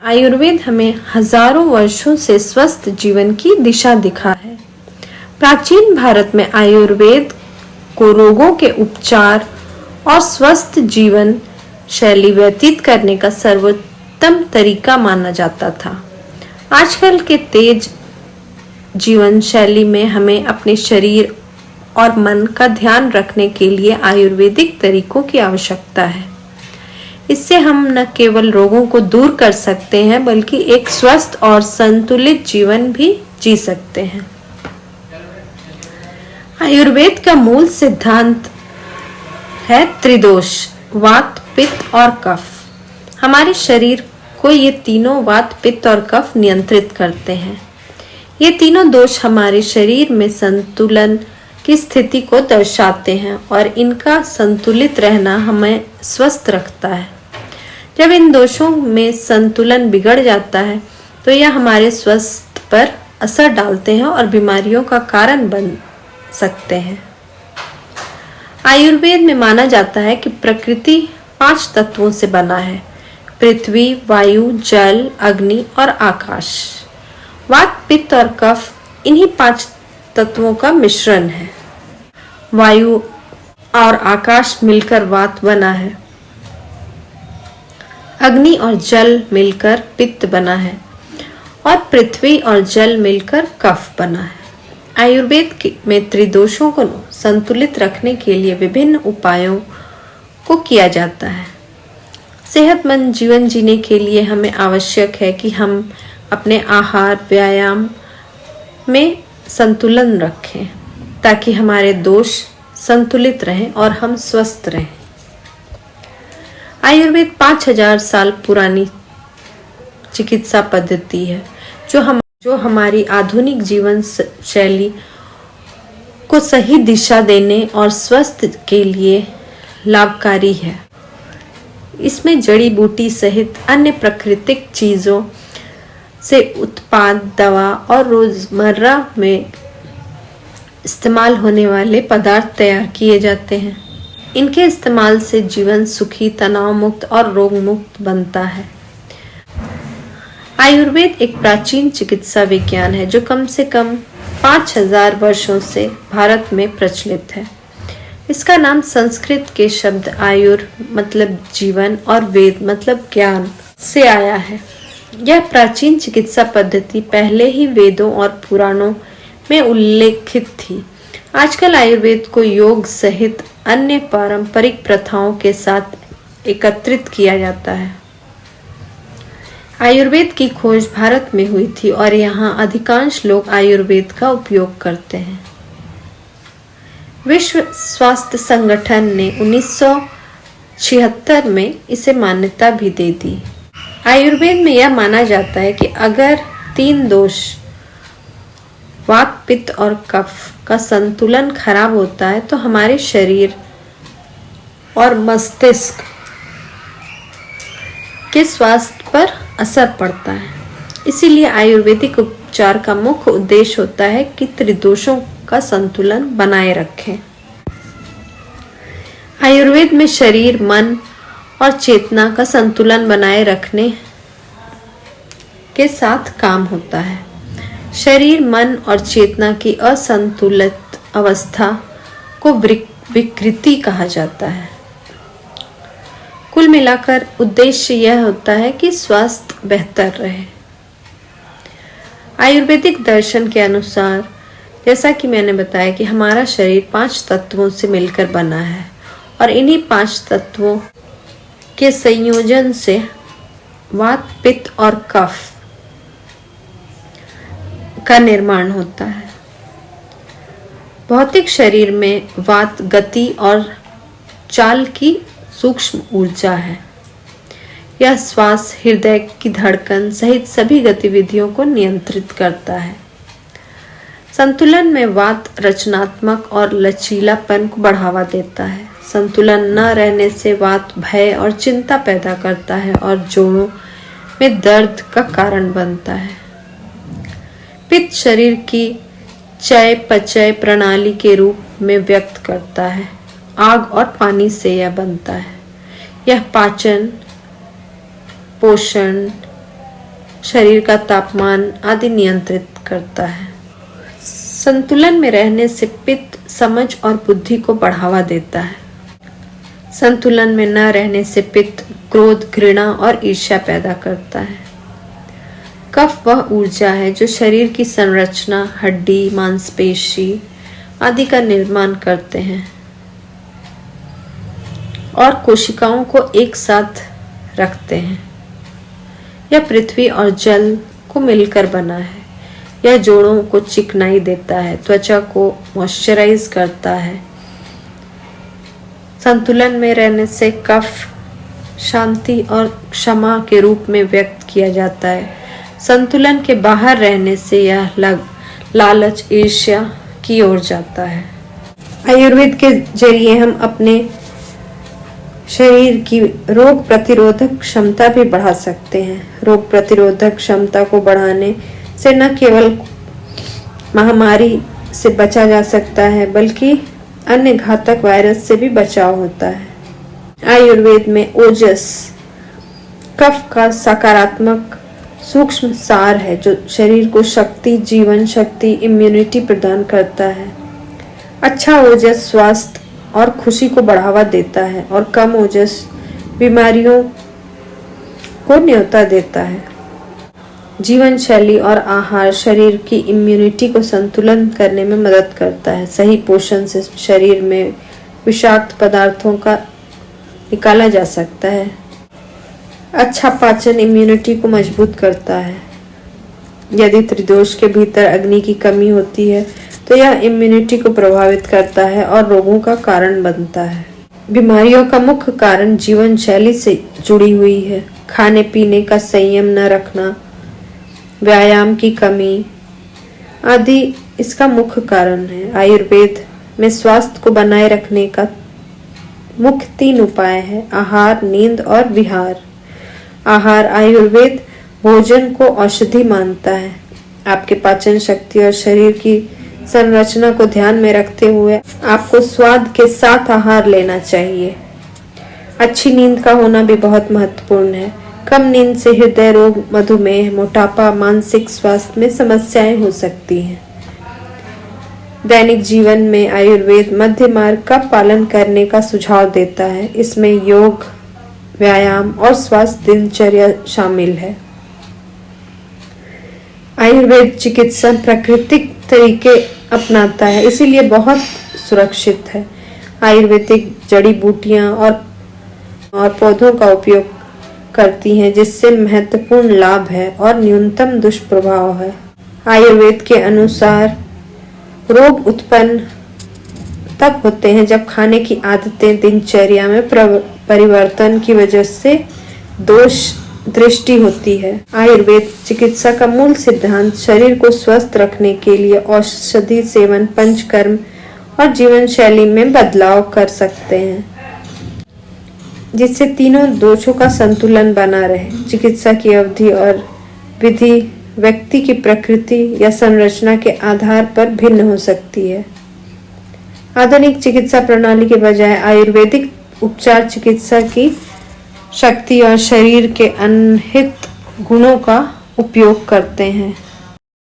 आयुर्वेद हमें हजारों वर्षों से स्वस्थ जीवन की दिशा दिखा है। प्राचीन भारत में आयुर्वेद को रोगों के उपचार और स्वस्थ जीवन शैली व्यतीत करने का सर्वोत्तम तरीका माना जाता था। आजकल के तेज जीवन शैली में हमें अपने शरीर और मन का ध्यान रखने के लिए आयुर्वेदिक तरीकों की आवश्यकता है। इससे हम न केवल रोगों को दूर कर सकते हैं बल्कि एक स्वस्थ और संतुलित जीवन भी जी सकते हैं। आयुर्वेद का मूल सिद्धांत है त्रिदोष, वात, पित्त और कफ। हमारे शरीर को ये तीनों वात, पित्त और कफ नियंत्रित करते हैं। ये तीनों दोष हमारे शरीर में संतुलन की स्थिति को दर्शाते हैं और इनका संतुलित रहना हमें स्वस्थ रखता है। जब इन दोषों में संतुलन बिगड़ जाता है तो यह हमारे स्वास्थ्य पर असर डालते हैं और बीमारियों का कारण बन सकते हैं। आयुर्वेद में माना जाता है कि प्रकृति 5 तत्वों से बना है: पृथ्वी, वायु, जल, अग्नि और आकाश। वात, पित्त और कफ इन्हीं 5 तत्वों का मिश्रण है। वायु और आकाश मिलकर वात बना है, अग्नि और जल मिलकर पित्त बना है और पृथ्वी और जल मिलकर कफ बना है। आयुर्वेद में त्रिदोषों को संतुलित रखने के लिए विभिन्न उपायों को किया जाता है। सेहतमंद जीवन जीने के लिए हमें आवश्यक है कि हम अपने आहार, व्यायाम में संतुलन रखें ताकि हमारे दोष संतुलित रहें और हम स्वस्थ रहें। आयुर्वेद 5000 साल पुरानी चिकित्सा पद्धति है जो हमारी आधुनिक जीवन शैली को सही दिशा देने और स्वस्थ के लिए लाभकारी है। इसमें जड़ी बूटी सहित अन्य प्राकृतिक चीजों से उत्पाद, दवा और रोजमर्रा में इस्तेमाल होने वाले पदार्थ तैयार किए जाते हैं। इनके इस्तेमाल से जीवन सुखी, तनाव मुक्त और रोग मुक्त बनता है। आयुर्वेद एक प्राचीन चिकित्सा विज्ञान है जो कम से कम 5000 वर्षों से भारत में प्रचलित है। इसका नाम संस्कृत के शब्द आयुर मतलब जीवन और वेद मतलब ज्ञान से आया है। यह प्राचीन चिकित्सा पद्धति पहले ही वेदों और पुराणों में उल्लेखित थी। आजकल आयुर्वेद को योग सहित अन्य पारंपरिक प्रथाओं के साथ एकत्रित किया जाता है। आयुर्वेद की खोज भारत में हुई थी और यहाँ अधिकांश लोग आयुर्वेद का उपयोग करते हैं। विश्व स्वास्थ्य संगठन ने 1976 में इसे मान्यता भी दे दी। आयुर्वेद में यह माना जाता है कि अगर 3 दोष वात, पित्त और कफ का संतुलन खराब होता है तो हमारे शरीर और मस्तिष्क के स्वास्थ्य पर असर पड़ता है। इसीलिए आयुर्वेदिक उपचार का मुख्य उद्देश्य होता है कि त्रिदोषों का संतुलन बनाए रखें। आयुर्वेद में शरीर, मन और चेतना का संतुलन बनाए रखने के साथ काम होता है। शरीर, मन और चेतना की असंतुलित अवस्था को विकृति कहा जाता है। कुल मिलाकर उद्देश्य यह होता है कि स्वास्थ्य बेहतर रहे। आयुर्वेदिक दर्शन के अनुसार, जैसा कि मैंने बताया कि हमारा शरीर 5 तत्वों से मिलकर बना है और इन्हीं 5 तत्वों के संयोजन से वात, पित्त और कफ का निर्माण होता है। भौतिक शरीर में वात गति और चाल की सूक्ष्म ऊर्जा है। यह श्वास, हृदय की धड़कन सहित सभी गतिविधियों को नियंत्रित करता है। संतुलन में वात रचनात्मक और लचीलापन को बढ़ावा देता है। संतुलन न रहने से वात भय और चिंता पैदा करता है और जोड़ों में दर्द का कारण बनता है। पित्त शरीर की चय पचय प्रणाली के रूप में व्यक्त करता है। आग और पानी से यह बनता है। यह पाचन, पोषण, शरीर का तापमान आदि नियंत्रित करता है। संतुलन में रहने से पित्त समझ और बुद्धि को बढ़ावा देता है। संतुलन में न रहने से पित्त क्रोध, घृणा और ईर्ष्या पैदा करता है। कफ वह ऊर्जा है जो शरीर की संरचना, हड्डी, मांसपेशी आदि का निर्माण करते हैं और कोशिकाओं को एक साथ रखते हैं। यह पृथ्वी और जल को मिलकर बना है। यह जोड़ों को चिकनाई देता है, त्वचा को मॉइस्चराइज करता है। संतुलन में रहने से कफ शांति और क्षमा के रूप में व्यक्त किया जाता है। संतुलन के बाहर रहने से यह लालच, ईर्ष्या की ओर जाता है। आयुर्वेद के जरिए हम अपने शरीर की रोग प्रतिरोधक क्षमता भी बढ़ा सकते हैं। रोग प्रतिरोधक क्षमता को बढ़ाने से न केवल महामारी से बचा जा सकता है बल्कि अन्य घातक वायरस से भी बचाव होता है। आयुर्वेद में ओजस कफ का सकारात्मक सूक्ष्म सार है जो शरीर को शक्ति, जीवन शक्ति, इम्यूनिटी प्रदान करता है। अच्छा ओजस स्वास्थ्य और खुशी को बढ़ावा देता है और कम ओजस बीमारियों को न्योता देता है। जीवन शैली और आहार शरीर की इम्यूनिटी को संतुलन करने में मदद करता है। सही पोषण से शरीर में विषाक्त पदार्थों का निकाला जा सकता है। अच्छा पाचन इम्यूनिटी को मजबूत करता है। यदि त्रिदोष के भीतर अग्नि की कमी होती है तो यह इम्यूनिटी को प्रभावित करता है और रोगों का कारण बनता है। बीमारियों का मुख्य कारण जीवन शैली से जुड़ी हुई है। खाने पीने का संयम न रखना, व्यायाम की कमी आदि इसका मुख्य कारण है। आयुर्वेद में स्वास्थ्य को बनाए रखने का मुख्य 3 उपाय है: आहार, नींद और विहार। आहार आयुर्वेद भोजन को औषधि मानता है। आपके पाचन शक्ति और शरीर की संरचना को ध्यान में रखते हुए आपको स्वाद के साथ आहार लेना चाहिए। अच्छी नींद का होना भी बहुत महत्वपूर्ण है। कम नींद से हृदय रोग, मधुमेह, मोटापा, मानसिक स्वास्थ्य में समस्याएं हो सकती हैं। दैनिक जीवन में आयुर्वेद मध्य मार्ग का पालन करने का सुझाव देता है। इसमें योग, व्यायाम और स्वास्थ्य दिनचर्या शामिल है। आयुर्वेद चिकित्सा प्राकृतिक तरीके अपनाता है, इसीलिए बहुत सुरक्षित है। आयुर्वेदिक जड़ी बूटियां और पौधों का उपयोग करती हैं, जिससे महत्वपूर्ण लाभ है और न्यूनतम दुष्प्रभाव है। आयुर्वेद के अनुसार रोग उत्पन्न तब होते हैं जब खाने की आदतें, दिनचर्या में परिवर्तन की वजह से दोष दृष्टि होती है। आयुर्वेद चिकित्सा का मूल सिद्धांत शरीर को स्वस्थ रखने के लिए औषधि सेवन, पंचकर्म और जीवन शैली में बदलाव कर सकते हैं, जिससे तीनों दोषों का संतुलन बना रहे। चिकित्सा की अवधि और विधि व्यक्ति की प्रकृति या संरचना के आधार पर भिन्न हो सकती है। आधुनिक चिकित्सा प्रणाली के बजाय आयुर्वेदिक उपचार चिकित्सा की शक्ति और शरीर के अनहित गुणों का उपयोग करते हैं।